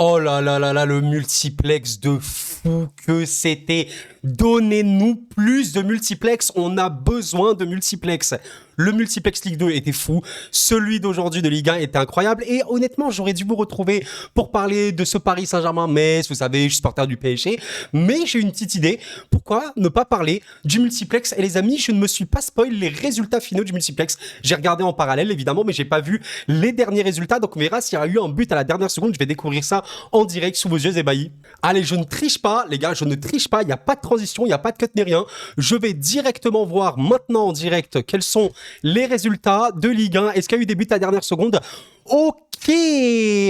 Oh là là là là, le multiplex de fou que c'était. Donnez-nous plus de multiplex, on a besoin de multiplex. Le multiplex Ligue 2 était fou, celui d'aujourd'hui de Ligue 1 était incroyable et honnêtement j'aurais dû vous retrouver pour parler de ce Paris Saint-Germain-Metz, vous savez, je suis supporter du PSG, mais j'ai une petite idée, pourquoi ne pas parler du multiplex? Et les amis, je ne me suis pas spoil les résultats finaux du multiplex, j'ai regardé en parallèle évidemment, mais j'ai pas vu les derniers résultats, donc on verra s'il y a eu un but à la dernière seconde, je vais découvrir ça en direct sous vos yeux ébahis. Allez, je ne triche pas les gars, je ne triche pas, il n'y a pas de transition, il n'y a pas de cut ni rien, je vais directement voir maintenant en direct quels sont les résultats de Ligue 1. Est-ce qu'il y a eu des buts à la dernière seconde? Ok.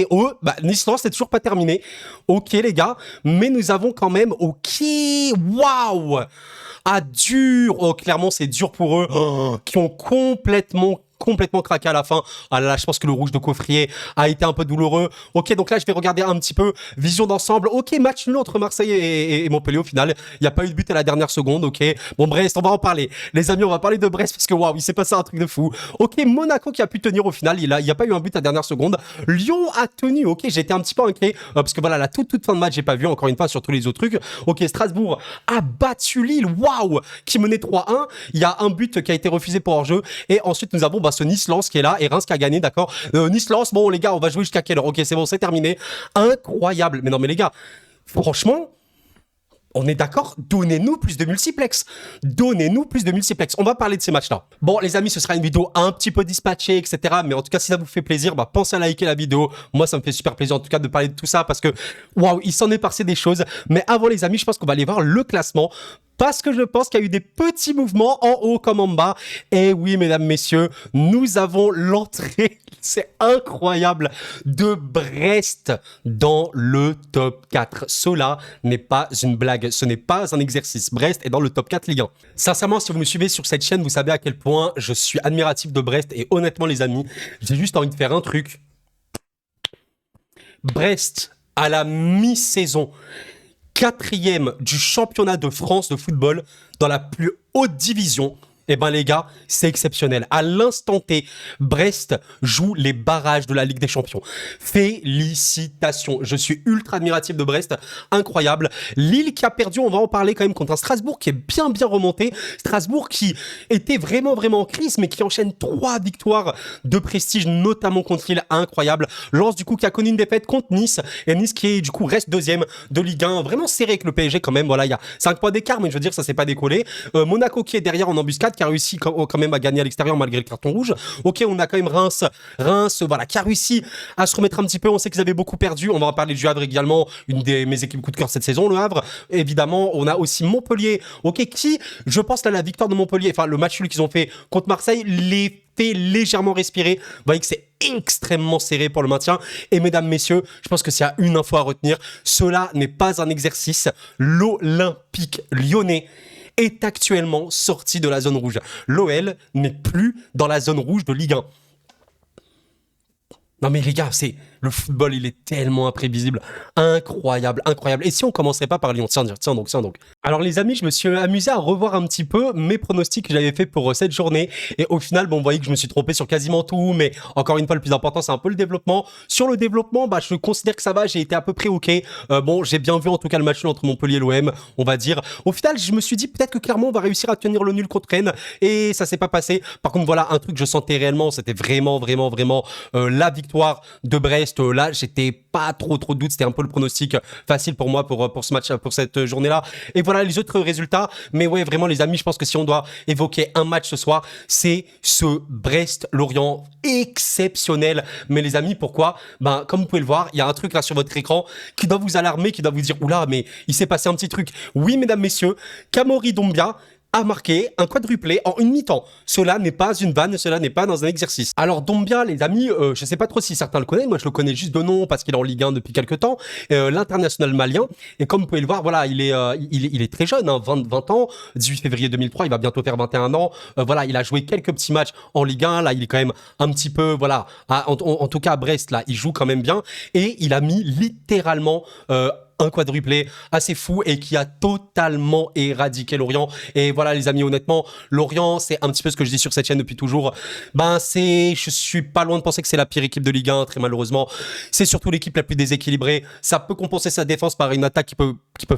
Oh, bah, Nice-Lens, c'est toujours pas terminé. Ok, les gars. Mais nous avons quand même... Ok. Waouh. Ah, dur. Oh, clairement, c'est dur pour eux. Oh, qui ont complètement craqué à la fin. Ah là là, je pense que le rouge de Coffrier a été un peu douloureux. Ok, donc là, je vais regarder un petit peu vision d'ensemble. Ok, match nul entre Marseille et Montpellier au final. Il n'y a pas eu de but à la dernière seconde, ok. Bon, Brest, on va en parler. Les amis, on va parler de Brest parce que waouh, il s'est passé un truc de fou. Ok, Monaco qui a pu tenir au final. Il n'y a pas eu un but à la dernière seconde. Lyon a tenu, ok. J'étais un petit peu inquiet parce que voilà, la toute fin de match, j'ai pas vu encore une fois sur tous les autres trucs. Ok, Strasbourg a battu Lille, waouh, qui menait 3-1. Il y a un but qui a été refusé pour hors-jeu. Et ensuite, nous avons ce Nice-Lens qui est là et Reims qui a gagné, d'accord. Nice-Lens, bon les gars, on va jouer jusqu'à quelle heure? Ok, c'est bon, c'est terminé. Incroyable. Mais non, mais les gars, franchement, on est d'accord? Donnez-nous plus de multiplex. Donnez-nous plus de multiplex. On va parler de ces matchs-là. Bon, les amis, ce sera une vidéo un petit peu dispatchée, etc. Mais en tout cas, si ça vous fait plaisir, bah, pensez à liker la vidéo. Moi, ça me fait super plaisir, en tout cas, de parler de tout ça parce que, waouh, il s'en est passé des choses. Mais avant, les amis, je pense qu'on va aller voir le classement. Parce que je pense qu'il y a eu des petits mouvements en haut comme en bas. Et oui, mesdames, messieurs, nous avons l'entrée, c'est incroyable, de Brest dans le top 4. Cela n'est pas une blague, ce n'est pas un exercice. Brest est dans le top 4 Ligue 1. Sincèrement, si vous me suivez sur cette chaîne, vous savez à quel point je suis admiratif de Brest. Et honnêtement, les amis, j'ai juste envie de faire un truc. Brest, à la mi-saison, 4e du championnat de France de football dans la plus haute division. Eh ben les gars, c'est exceptionnel. À l'instant T, Brest joue les barrages de la Ligue des Champions. Félicitations. Je suis ultra admiratif de Brest. Incroyable. Lille qui a perdu, on va en parler quand même, contre un Strasbourg qui est bien remonté. Strasbourg qui était vraiment en crise, mais qui enchaîne 3 victoires de prestige, notamment contre Lille. Incroyable. Lens du coup qui a connu une défaite contre Nice. Et Nice qui du coup reste 2e de Ligue 1. Vraiment serré avec le PSG quand même. Voilà, il y a 5 points d'écart, mais je veux dire, ça s'est pas décollé. Monaco qui est derrière en embuscade, qui a réussi quand même à gagner à l'extérieur malgré le carton rouge. Ok, on a quand même Reims, voilà, qui a réussi à se remettre un petit peu. On sait qu'ils avaient beaucoup perdu. On va en parler du Havre également, une de mes équipes coup de cœur cette saison, le Havre. Évidemment, on a aussi Montpellier, ok, qui, je pense, là, la victoire de Montpellier, enfin, le match nul qu'ils ont fait contre Marseille, les fait légèrement respirer. Vous voyez que c'est extrêmement serré pour le maintien. Et mesdames, messieurs, je pense que s'il y a une info à retenir, cela n'est pas un exercice. L'Olympique lyonnais est actuellement sorti de la zone rouge. L'OL n'est plus dans la zone rouge de Ligue 1. Non mais les gars, le football, il est tellement imprévisible. Incroyable. Et si on commencerait pas par Lyon? Tiens donc. Alors les amis, je me suis amusé à revoir un petit peu mes pronostics que j'avais fait pour cette journée. Et au final, bon, vous voyez que je me suis trompé sur quasiment tout. Mais encore une fois, le plus important, c'est un peu le développement. Sur le développement, bah, je considère que ça va. J'ai été à peu près OK. Bon, j'ai bien vu en tout cas le match nul entre Montpellier et l'OM, on va dire. Au final, je me suis dit peut-être que clairement, on va réussir à tenir le nul contre Rennes. Et ça s'est pas passé. Par contre, voilà, un truc que je sentais réellement, c'était vraiment la victoire de Brest. Là, j'étais pas trop de doute. C'était un peu le pronostic facile pour moi pour ce match, pour cette journée-là. Et voilà les autres résultats. Mais ouais, vraiment, les amis, je pense que si on doit évoquer un match ce soir, c'est ce Brest-Lorient exceptionnel. Mais les amis, pourquoi? Ben, comme vous pouvez le voir, il y a un truc là sur votre écran qui doit vous alarmer, qui doit vous dire, oula, mais il s'est passé un petit truc. Oui, mesdames, messieurs, Kamori Doumbia a marqué un quadruplé en une mi-temps. Cela n'est pas une vanne, cela n'est pas dans un exercice. Alors Doumbia, les amis, je sais pas trop si certains le connaissent, moi je le connais juste de nom parce qu'il est en Ligue 1 depuis quelques temps, l'international malien, et comme vous pouvez le voir, voilà, il est très jeune, hein, 20 ans, 18 février 2003, il va bientôt faire 21 ans, voilà, il a joué quelques petits matchs en Ligue 1, là il est quand même un petit peu, voilà, en tout cas à Brest, là, il joue quand même bien, et il a mis littéralement un quadruplé assez fou et qui a totalement éradiqué Lorient. Et voilà les amis, honnêtement, Lorient, c'est un petit peu ce que je dis sur cette chaîne depuis toujours. Je suis pas loin de penser que c'est la pire équipe de Ligue 1, très malheureusement. C'est surtout l'équipe la plus déséquilibrée. Ça peut compenser sa défense par une attaque qui peut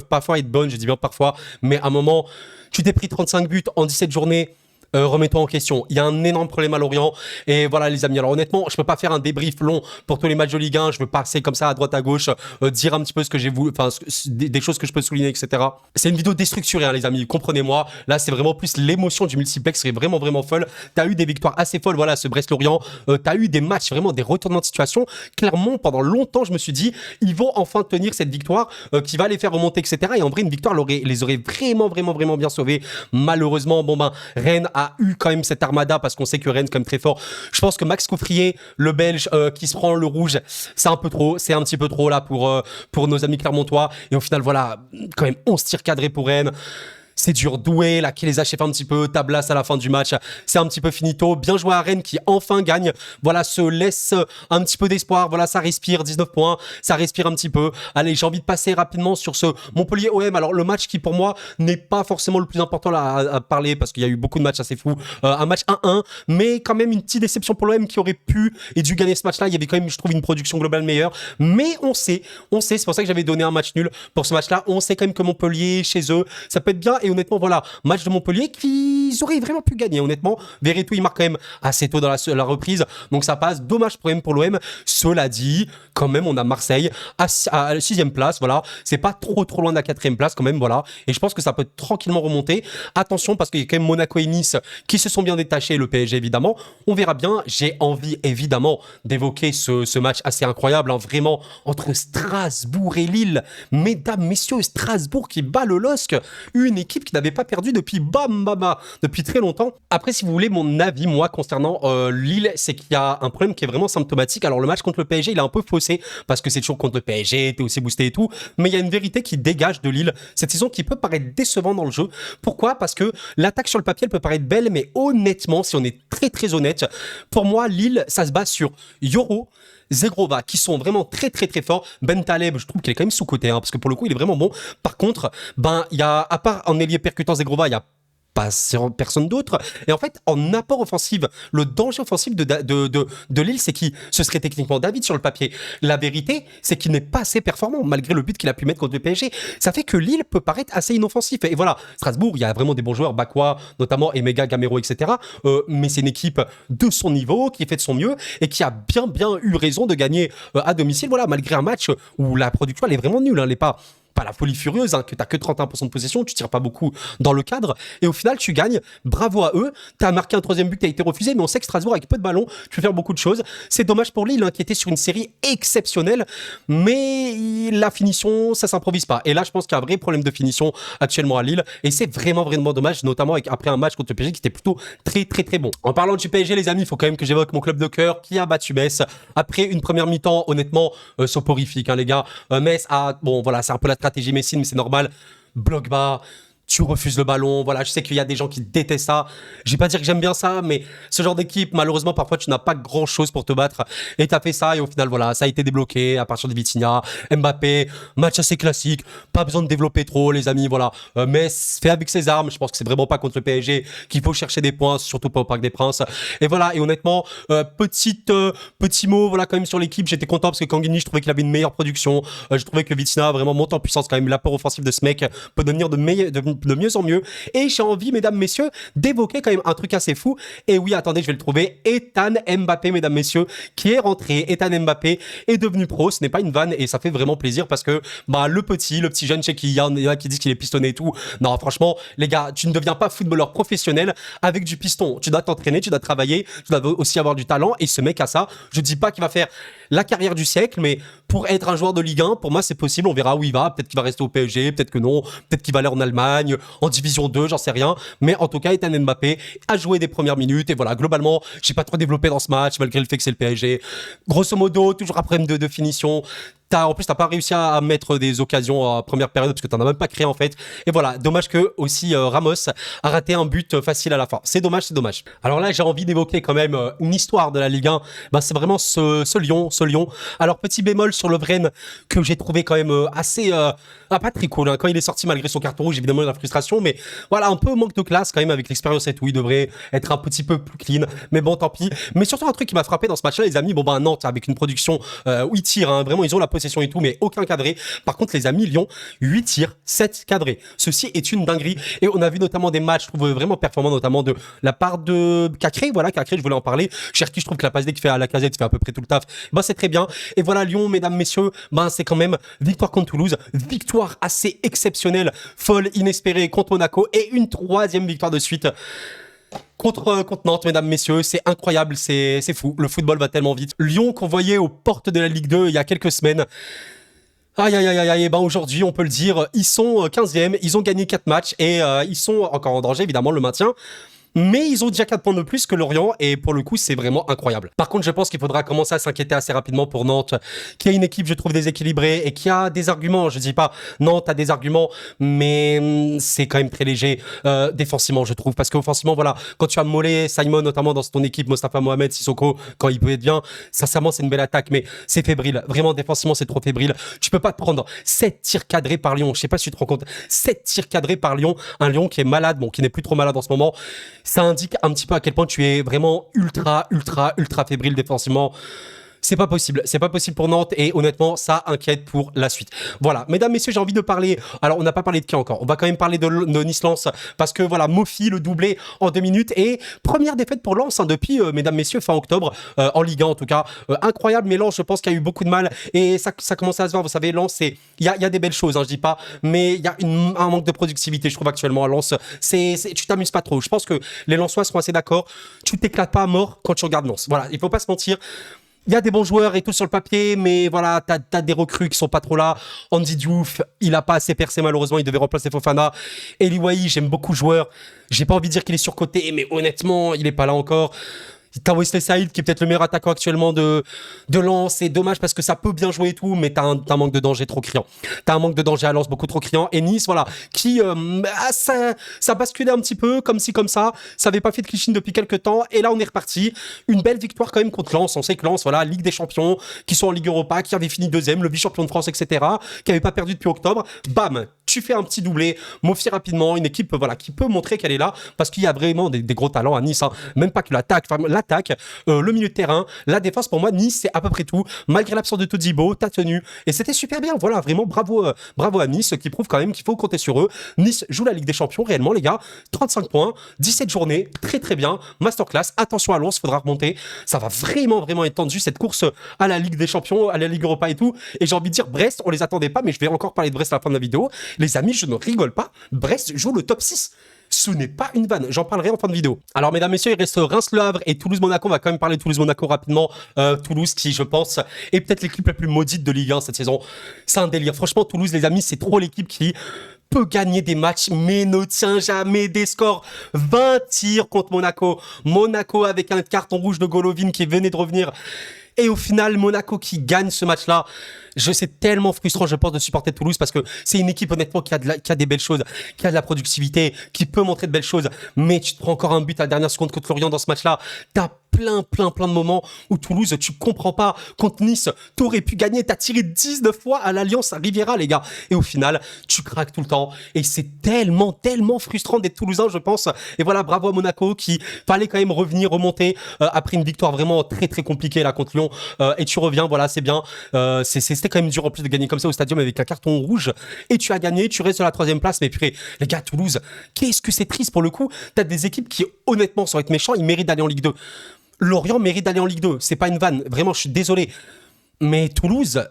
parfois être bonne, je dis bien parfois, mais à un moment, tu t'es pris 35 buts en 17 journées. Remets-toi en question. Il y a un énorme problème à Lorient. Et voilà, les amis. Alors, honnêtement, je peux pas faire un débrief long pour tous les matchs de Ligue 1. Je veux passer comme ça à droite, à gauche, dire un petit peu ce que j'ai voulu, enfin, des choses que je peux souligner, etc. C'est une vidéo déstructurée, hein, les amis. Comprenez-moi. Là, c'est vraiment plus l'émotion du multiplex qui est vraiment, vraiment folle. T'as eu des victoires assez folles. Voilà, ce Brest-Lorient. T'as eu des matchs, vraiment des retournements de situation. Clairement, pendant longtemps, je me suis dit, ils vont enfin tenir cette victoire qui va les faire remonter, etc. Et en vrai, une victoire les aurait vraiment, vraiment, vraiment bien sauvés. Malheureusement, Rennes a eu quand même cette armada parce qu'on sait que Rennes est quand même très fort. Je pense que Max Coffrier, le Belge, qui se prend le rouge, c'est un peu trop, c'est un petit peu trop là pour nos amis clermontois. Et au final, voilà, quand même 11 tirs cadrés pour Rennes. C'est dur. Doué, là, qui les achève un petit peu. Tablas à la fin du match. C'est un petit peu finito. Bien joué à Rennes qui enfin gagne. Voilà, se laisse un petit peu d'espoir. Voilà, ça respire. 19 points. Ça respire un petit peu. Allez, j'ai envie de passer rapidement sur ce Montpellier-OM. Alors, le match qui, pour moi, n'est pas forcément le plus important là à parler parce qu'il y a eu beaucoup de matchs assez fous. Un match 1-1, mais quand même une petite déception pour l'OM qui aurait pu et dû gagner ce match-là. Il y avait quand même, je trouve, une production globale meilleure. Mais on sait. C'est pour ça que j'avais donné un match nul pour ce match-là. On sait quand même que Montpellier, chez eux, ça peut être bien. Et honnêtement, voilà, match de Montpellier qu'ils auraient vraiment pu gagner, honnêtement. Verretou, il marque quand même assez tôt dans la reprise, donc ça passe. Dommage pour l'OM. Cela dit, quand même, on a Marseille à la 6e place, voilà. C'est pas trop loin de la 4e place, quand même, voilà. Et je pense que ça peut tranquillement remonter. Attention, parce qu'il y a quand même Monaco et Nice qui se sont bien détachés, le PSG, évidemment. On verra bien. J'ai envie, évidemment, d'évoquer ce match assez incroyable, hein, vraiment, entre Strasbourg et Lille. Mesdames, messieurs, Strasbourg qui bat le LOSC, une équipe qui n'avait pas perdu depuis depuis très longtemps. Après, si vous voulez mon avis, moi, concernant Lille, c'est qu'il y a un problème qui est vraiment symptomatique. Alors, le match contre le PSG, il est un peu faussé parce que c'est toujours contre le PSG, t'es aussi boosté et tout. Mais il y a une vérité qui dégage de Lille cette saison qui peut paraître décevante dans le jeu. Pourquoi? Parce que l'attaque sur le papier, elle peut paraître belle, mais honnêtement, si on est très honnête, pour moi, Lille, ça se base sur Yoro, Zegrova, qui sont vraiment très forts. Ben Taleb, je trouve qu'il est quand même sous-coté, hein, parce que pour le coup, il est vraiment bon. Par contre, il y a, à part en ailier percutant Zegrova, il y a pas personne d'autre. Et en fait, en apport offensif, le danger offensif de Lille, c'est qui? Ce serait techniquement David sur le papier. La vérité, c'est qu'il n'est pas assez performant, malgré le but qu'il a pu mettre contre le PSG. Ça fait que Lille peut paraître assez inoffensif. Et voilà, Strasbourg, il y a vraiment des bons joueurs, Bakwa, notamment, Emega, Gamero, etc. Mais c'est une équipe de son niveau, qui fait de son mieux, et qui a bien eu raison de gagner à domicile, voilà, malgré un match où la production, elle est vraiment nulle, hein, elle n'est pas la folie furieuse, hein, que t'as que 31% de possession, tu tires pas beaucoup dans le cadre, et au final tu gagnes, bravo à eux, t'as marqué un 3e but qui a été refusé, mais on sait que Strasbourg avec peu de ballons, tu peux faire beaucoup de choses. C'est dommage pour Lille, hein, qui était sur une série exceptionnelle, mais la finition, ça s'improvise pas. Et là, je pense qu'il y a un vrai problème de finition actuellement à Lille, et c'est vraiment dommage, notamment après un match contre le PSG qui était plutôt très bon. En parlant du PSG, les amis, il faut quand même que j'évoque mon club de cœur qui a battu Metz après une première mi-temps, honnêtement, soporifique, hein, les gars. Metz a, bon voilà, c'est un peu la stratégie Messine, mais c'est normal. Bloc bas, tu refuses le ballon. Voilà, je sais qu'il y a des gens qui détestent ça. Je vais pas dire que j'aime bien ça, mais ce genre d'équipe, malheureusement, parfois, tu n'as pas grand chose pour te battre. Et tu as fait ça, et au final, voilà, ça a été débloqué à partir de Vitinha, Mbappé, match assez classique. Pas besoin de développer trop, les amis, voilà. Mais fait avec ses armes. Je pense que c'est vraiment pas contre le PSG qu'il faut chercher des points, surtout pas au Parc des Princes. Et voilà, et honnêtement, petit mot, voilà, quand même sur l'équipe. J'étais content parce que Kanguini, je trouvais qu'il avait une meilleure production. Je trouvais que Vitinha vraiment monte en puissance quand même. L'apport offensif de ce mec peut devenir de mieux en mieux. Et j'ai envie, mesdames, messieurs, d'évoquer quand même un truc assez fou. Et oui, attendez, je vais le trouver. Ethan Mbappé, mesdames, messieurs, qui est rentré. Ethan Mbappé est devenu pro. Ce n'est pas une vanne et ça fait vraiment plaisir parce que le petit jeune chez qui il y en a qui disent qu'il est pistonné et tout. Non, franchement, les gars, tu ne deviens pas footballeur professionnel avec du piston. Tu dois t'entraîner, tu dois travailler, tu dois aussi avoir du talent. Et ce mec a ça. Je dis pas qu'il va faire la carrière du siècle, mais pour être un joueur de Ligue 1, pour moi, c'est possible. On verra où il va. Peut-être qu'il va rester au PSG, peut-être que non. Peut-être qu'il va aller en Allemagne, en Division 2, j'en sais rien. Mais en tout cas, Ethan Mbappé a joué des premières minutes. Et voilà, globalement, j'ai pas trop développé dans ce match, malgré le fait que c'est le PSG. Grosso modo, toujours un problème de finition. En plus, t'as pas réussi à mettre des occasions à première période parce que t'en as même pas créé en fait. Et voilà, dommage que aussi Ramos a raté un but facile à la fin. C'est dommage, c'est dommage. Alors là, j'ai envie d'évoquer quand même une histoire de la Ligue 1. Ben, c'est vraiment ce Lyon. Alors, petit bémol sur Lovren que j'ai trouvé quand même assez... pas très cool. Hein. Quand il est sorti malgré son carton rouge, évidemment, il y a la frustration. Mais voilà, un peu manque de classe quand même avec l'expérience et tout. Il devrait être un petit peu plus clean. Mais bon, tant pis. Mais surtout, un truc qui m'a frappé dans ce match-là, les amis, bon ben Nantes, avec une production où ils tirent, hein, vraiment, ils ont la possession et tout, mais aucun cadré. Par contre, les amis, Lyon, 8 tirs, 7 cadrés. Ceci est une dinguerie. Et on a vu notamment des matchs, je trouve vraiment performants, notamment de la part de Cacré. Voilà, Cacré, je voulais en parler. Cherki, je trouve que la passe D qui fait à la casette fait à peu près tout le taf. Ben, c'est très bien. Et voilà, Lyon, mesdames, messieurs, ben, c'est quand même victoire contre Toulouse. Victoire assez exceptionnelle, folle, inespérée contre Monaco. Et une troisième victoire de suite contre Nantes, mesdames, messieurs, c'est incroyable, c'est fou. Le football va tellement vite. Lyon qu'on voyait aux portes de la Ligue 2 il y a quelques semaines. Aïe, aïe, aïe, aïe, aïe, ben aujourd'hui, on peut le dire, ils sont 15e, ils ont gagné 4 matchs et ils sont encore en danger, évidemment, le maintien. Mais ils ont déjà 4 points de plus que Lorient et pour le coup, c'est vraiment incroyable. Par contre, je pense qu'il faudra commencer à s'inquiéter assez rapidement pour Nantes, qui a une équipe, je trouve, déséquilibrée et qui a des arguments. Je dis pas, Nantes a des arguments, mais c'est quand même très léger défensivement, je trouve. Parce qu'offensivement, voilà, quand tu as Mollet, Simon, notamment dans ton équipe, Mostafa Mohamed, Sissoko, quand il peut être bien, sincèrement, c'est une belle attaque, mais c'est fébrile. Vraiment, défensivement, c'est trop fébrile. Tu peux pas te prendre 7 tirs cadrés par Lyon. Je sais pas si tu te rends compte. 7 tirs cadrés par Lyon. Un Lyon qui est malade, bon, qui n'est plus trop malade en ce moment. Ça indique un petit peu à quel point tu es vraiment ultra fébrile défensivement. C'est pas possible pour Nantes et honnêtement, ça inquiète pour la suite. Voilà, mesdames, messieurs, j'ai envie de parler. Alors, on n'a pas parlé de qui encore. On va quand même parler de Nice-Lens parce que voilà, Mofi le doublé en 2 minutes et première défaite pour Lens hein, depuis, mesdames, messieurs, fin octobre en Ligue 1 en tout cas. Incroyable, mais Lens, je pense qu'il y a eu beaucoup de mal et ça commence à se voir. Vous savez, Lens, il y a des belles choses, hein, je dis pas, mais il y a un manque de productivité, je trouve actuellement à Lens. Tu t'amuses pas trop. Je pense que les Lensois seront assez d'accord. Tu t'éclates pas à mort quand tu regardes Lens. Voilà, il faut pas se mentir. Il y a des bons joueurs et tout sur le papier, mais voilà, t'as des recrues qui sont pas trop là. Andy Diouf, il a pas assez percé malheureusement, il devait remplacer Fofana. Eli Wahi, j'aime beaucoup le joueur. J'ai pas envie de dire qu'il est surcoté, mais honnêtement, il est pas là encore. T'as Wesley Saïd qui est peut-être le meilleur attaquant actuellement de Lens. C'est dommage parce que ça peut bien jouer et tout, mais t'as un manque de danger trop criant. T'as un manque de danger à Lens beaucoup trop criant. Et Nice, voilà, qui ça basculait un petit peu comme ci comme ça. Ça avait pas fait de cliché depuis quelques temps. Et là, on est reparti. Une belle victoire quand même contre Lens. On sait que Lens, voilà, Ligue des Champions, qui sont en Ligue Europa, qui avait fini 2e, le vice-champion de France, etc., qui avait pas perdu depuis octobre. Bam, tu fais un petit doublé, Mofi rapidement, une équipe voilà qui peut montrer qu'elle est là parce qu'il y a vraiment des gros talents à Nice. Hein. Même pas que l'attaque, le milieu de terrain, la défense. Pour moi, Nice c'est à peu près tout. Malgré l'absence de Todibo, t'as tenu et c'était super bien. Voilà, vraiment bravo à Nice qui prouve quand même qu'il faut compter sur eux. Nice joue la Ligue des Champions réellement les gars. 35 points, 17 journées, très bien. Masterclass. Attention à Lens, faudra remonter. Ça va vraiment être tendu cette course à la Ligue des Champions, à la Ligue Europa et tout. Et j'ai envie de dire Brest, on les attendait pas, mais je vais encore parler de Brest à la fin de la vidéo. Les amis, je ne rigole pas. Brest joue le top 6. Ce n'est pas une vanne. J'en parlerai en fin de vidéo. Alors, mesdames, messieurs, il reste Reims-Le Havre et Toulouse-Monaco. On va quand même parler de Toulouse-Monaco rapidement. Toulouse qui, je pense, est peut-être l'équipe la plus maudite de Ligue 1 cette saison. C'est un délire. Franchement, Toulouse, les amis, c'est trop l'équipe qui peut gagner des matchs, mais ne tient jamais des scores. 20 tirs contre Monaco. Monaco avec un carton rouge de Golovin qui venait de revenir. Et au final, Monaco qui gagne ce match-là. C'est tellement frustrant, je pense, de supporter Toulouse parce que c'est une équipe, honnêtement, qui a des belles choses, qui a de la productivité, qui peut montrer de belles choses. Mais tu te prends encore un but à la dernière seconde contre Lorient dans ce match-là. T'as plein de moments où Toulouse, tu comprends pas. Contre Nice, t'aurais pu gagner. T'as tiré 19 fois à l'Alliance Riviera, les gars. Et au final, tu craques tout le temps. Et c'est tellement frustrant d'être Toulousain, je pense. Et voilà, bravo à Monaco qui fallait quand même remonter après une victoire vraiment très compliquée là contre Lyon. Et tu reviens, voilà, c'est bien. C'était quand même dur en plus de gagner comme ça au stadium avec un carton rouge. Et tu as gagné, tu restes sur la 3e place. Mais purée, les gars, Toulouse, qu'est-ce que c'est triste pour le coup. T'as des équipes qui, honnêtement, sans être méchants, ils méritent d'aller en Ligue 2. Lorient mérite d'aller en Ligue 2. C'est pas une vanne. Vraiment, je suis désolé. Mais Toulouse,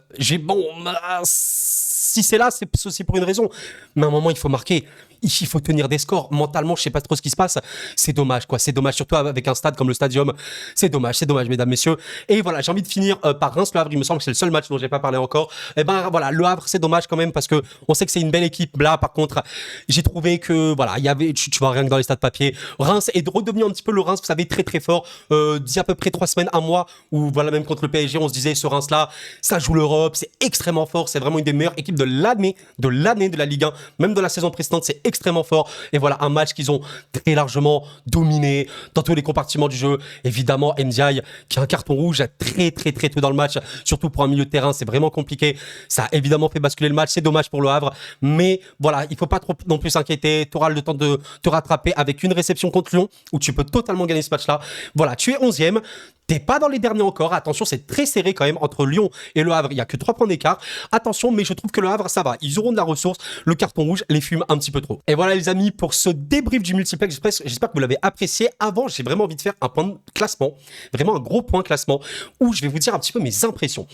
Si c'est là, c'est aussi pour une raison. Mais à un moment, il faut marquer. Il faut tenir des scores. Mentalement, je sais pas trop ce qui se passe. C'est dommage, quoi. C'est dommage, surtout avec un stade comme le Stadium. C'est dommage, mesdames, messieurs. Et voilà, j'ai envie de finir par Reims-Le Havre. Il me semble que c'est le seul match dont j'ai pas parlé encore. Et ben voilà, Le Havre, c'est dommage quand même parce que on sait que c'est une belle équipe. Là, par contre, j'ai trouvé que voilà, il y avait, tu vois rien que dans les stades papier. Reims est redevenu un petit peu le Reims, vous savez, très très fort. D'il y a à peu près 3 semaines, un mois, où voilà, même contre le PSG, on se disait ce Reims-là, ça joue l'Europe, c'est extrêmement fort. C'est vraiment une des meilleures équipes de l'année de la Ligue 1, même de la saison précédente, c'est extrêmement fort. Et voilà, un match qu'ils ont très largement dominé dans tous les compartiments du jeu. Évidemment, Ndiaye, qui a un carton rouge très tôt dans le match, surtout pour un milieu de terrain, c'est vraiment compliqué. Ça a évidemment fait basculer le match, c'est dommage pour le Havre. Mais voilà, il faut pas trop non plus s'inquiéter. Tu auras le temps de te rattraper avec une réception contre Lyon, où tu peux totalement gagner ce match-là. Voilà, tu es 11e. T'es pas dans les derniers encore. Attention, c'est très serré quand même entre Lyon et le Havre. Il y a que 3 points d'écart. Attention, mais je trouve que le Havre, ça va. Ils auront de la ressource. Le carton rouge les fume un petit peu trop. Et voilà, les amis, pour ce débrief du multiplex, j'espère que vous l'avez apprécié. Avant, j'ai vraiment envie de faire un point de classement. Vraiment un gros point classement où je vais vous dire un petit peu mes impressions.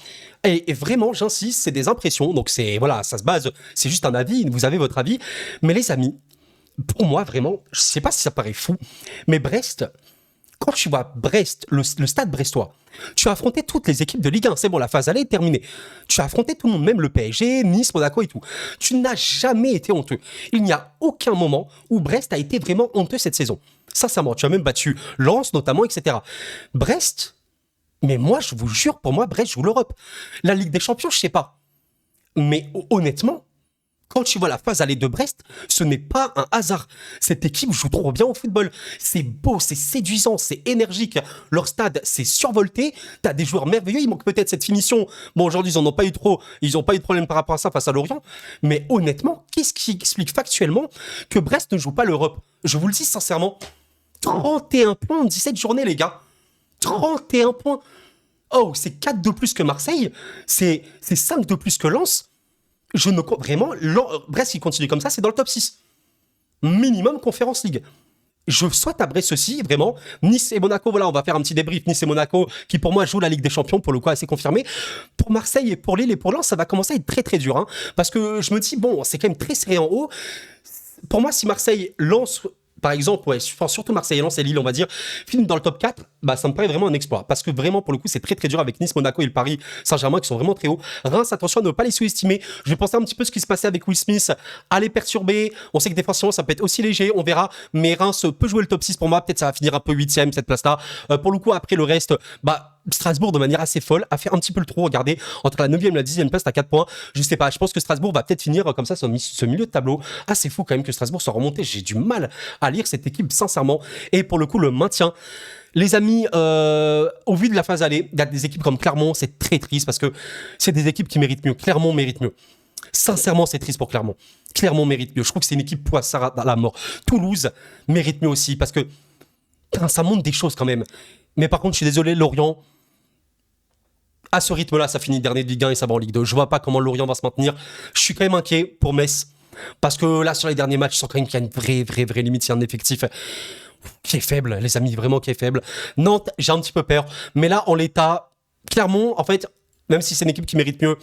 Et vraiment, j'insiste, c'est des impressions. Donc c'est, voilà, ça se base, c'est juste un avis. Vous avez votre avis. Mais les amis, pour moi, vraiment, je sais pas si ça paraît fou, mais Brest, quand tu vois Brest, le stade brestois, tu as affronté toutes les équipes de Ligue 1. C'est bon, la phase aller est terminée. Tu as affronté tout le monde, même le PSG, Nice, Monaco et tout. Tu n'as jamais été honteux. Il n'y a aucun moment où Brest a été vraiment honteux cette saison. Sincèrement, tu as même battu Lens notamment, etc. Brest, mais moi, je vous jure, pour moi, Brest joue l'Europe. La Ligue des Champions, je sais pas. Mais honnêtement, quand tu vois la phase aller de Brest, ce n'est pas un hasard. Cette équipe joue trop bien au football. C'est beau, c'est séduisant, c'est énergique. Leur stade, c'est survolté. T'as des joueurs merveilleux. Il manque peut-être cette finition. Bon, aujourd'hui, ils en ont pas eu trop. Ils n'ont pas eu de problème par rapport à ça face à Lorient. Mais honnêtement, qu'est-ce qui explique factuellement que Brest ne joue pas l'Europe? Je vous le dis sincèrement. 31 points en 17 journées, les gars. 31 points. Oh, c'est 4 de plus que Marseille. C'est 5 de plus que Lens. Je ne vraiment, Brest, s'il continue comme ça, c'est dans le top 6. Minimum Conference League. Je souhaite à Brest ceci, vraiment. Nice et Monaco, voilà, on va faire un petit débrief. Nice et Monaco, qui pour moi jouent la Ligue des Champions, pour le coup, assez confirmé. Pour Marseille et pour Lille et pour Lens, ça va commencer à être très dur. Hein, parce que je me dis, bon, c'est quand même très serré en haut. Pour moi, si Marseille lance, par exemple, ouais, surtout Marseille, Lens et Lille, on va dire, finissent dans le top 4, bah, ça me paraît vraiment un exploit. Parce que vraiment, pour le coup, c'est très dur avec Nice, Monaco et le Paris Saint-Germain qui sont vraiment très hauts. Reims, attention à ne pas les sous-estimer. Je vais penser un petit peu ce qui se passait avec Will Smith, à les perturber. On sait que défensivement, ça peut être aussi léger, on verra. Mais Reims peut jouer le top 6 pour moi. Peut-être ça va finir un peu 8e, cette place-là. Pour le coup, après le reste, bah, Strasbourg, de manière assez folle, a fait un petit peu le trou. Regardez, entre la 9e et la 10e place, t'as 4 points. Je sais pas, je pense que Strasbourg va peut-être finir comme ça, ce milieu de tableau. Ah, c'est fou quand même que Strasbourg soit remonté. J'ai du mal à lire cette équipe, sincèrement. Et pour le coup, le maintien. Les amis, au vu de la phase aller, il y a des équipes comme Clermont, c'est très triste parce que c'est des équipes qui méritent mieux. Clermont mérite mieux. Sincèrement, c'est triste pour Clermont. Clermont mérite mieux. Je trouve que c'est une équipe poissard à la mort. Toulouse mérite mieux aussi parce que ça montre des choses quand même. Mais par contre, je suis désolé, Lorient, à ce rythme-là, ça finit dernier de Ligue 1 et ça va en Ligue 2. Je vois pas comment Lorient va se maintenir. Je suis quand même inquiet pour Metz. Parce que là, sur les derniers matchs, je sens quand même qu'il y a une vraie limite. Il y a un effectif qui est faible, les amis, vraiment qui est faible. Nantes, j'ai un petit peu peur. Mais là, en l'état, Clermont, en fait, même si c'est une équipe qui mérite mieux,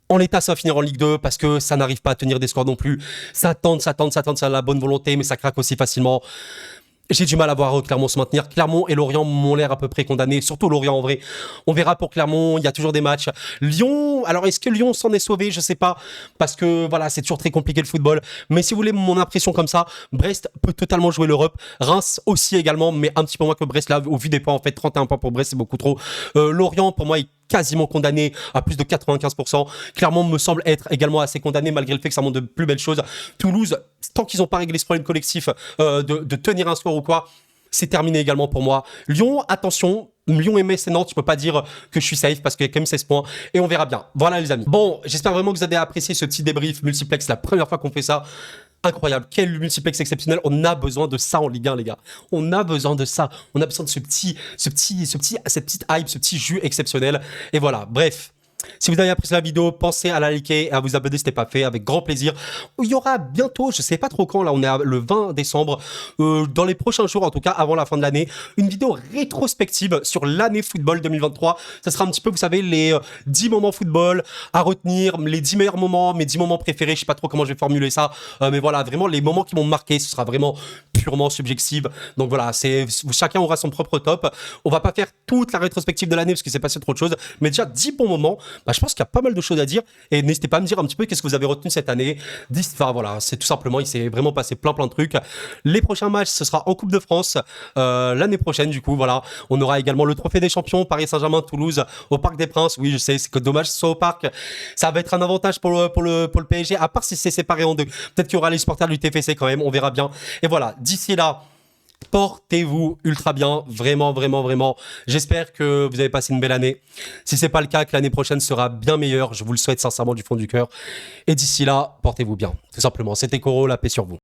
en l'état, ça va finir en Ligue 2 parce que ça n'arrive pas à tenir des scores non plus. Ça tente, ça a la bonne volonté, mais ça craque aussi facilement. J'ai du mal à voir Clermont se maintenir. Clermont et Lorient m'ont l'air à peu près condamnés, surtout Lorient en vrai. On verra pour Clermont, il y a toujours des matchs. Lyon, alors est-ce que Lyon s'en est sauvé? Je sais pas, parce que voilà, c'est toujours très compliqué le football. Mais si vous voulez mon impression comme ça, Brest peut totalement jouer l'Europe. Reims aussi également, mais un petit peu moins que Brest. Là, au vu des points, en fait, 31 points pour Brest, c'est beaucoup trop. Lorient, pour moi, est quasiment condamné à plus de 95%. Clermont me semble être également assez condamné malgré le fait que ça montre de plus belles choses. Toulouse, tant qu'ils n'ont pas réglé ce problème collectif de tenir un score ou quoi, c'est terminé également pour moi. Lyon, attention, Lyon et Metz et Nantes, tu peux pas dire que je suis safe parce qu'il y a quand même 16 points et on verra bien. Voilà les amis. Bon, j'espère vraiment que vous avez apprécié ce petit débrief multiplex, la première fois qu'on fait ça. Incroyable, quel multiplex exceptionnel. On a besoin de ça en Ligue 1, les gars. On a besoin de ça. On a besoin de cette petite hype, ce petit jus exceptionnel. Et voilà, bref. Si vous avez apprécié la vidéo, pensez à la liker et à vous abonner si ce n'est pas fait, avec grand plaisir. Il y aura bientôt, je sais pas trop quand, là on est le 20 décembre, dans les prochains jours, en tout cas avant la fin de l'année, une vidéo rétrospective sur l'année football 2023. Ça sera un petit peu, vous savez, les 10 moments football à retenir, les 10 meilleurs moments, mes 10 moments préférés, je sais pas trop comment je vais formuler ça, mais voilà, vraiment les moments qui m'ont marqué, ce sera vraiment purement subjectif. Donc voilà, chacun aura son propre top. On va pas faire toute la rétrospective de l'année parce qu'il s'est passé trop de choses, mais déjà 10 bons moments. Bah, je pense qu'il y a pas mal de choses à dire et n'hésitez pas à me dire un petit peu qu'est-ce que vous avez retenu cette année. Enfin voilà, c'est tout simplement, il s'est vraiment passé plein de trucs. Les prochains matchs, ce sera en Coupe de France l'année prochaine du coup, voilà. On aura également le Trophée des Champions, Paris Saint-Germain, Toulouse, au Parc des Princes. Oui, je sais, c'est que dommage que ce soit au Parc. Ça va être un avantage pour le PSG, à part si c'est séparé en deux. Peut-être qu'il y aura les supporters du TFC quand même, on verra bien. Et voilà, d'ici là, portez-vous ultra bien, vraiment, vraiment, vraiment. J'espère que vous avez passé une belle année. Si c'est pas le cas, que l'année prochaine sera bien meilleure, je vous le souhaite sincèrement du fond du cœur. Et d'ici là, portez-vous bien, tout simplement. C'était Koro, la paix sur vous.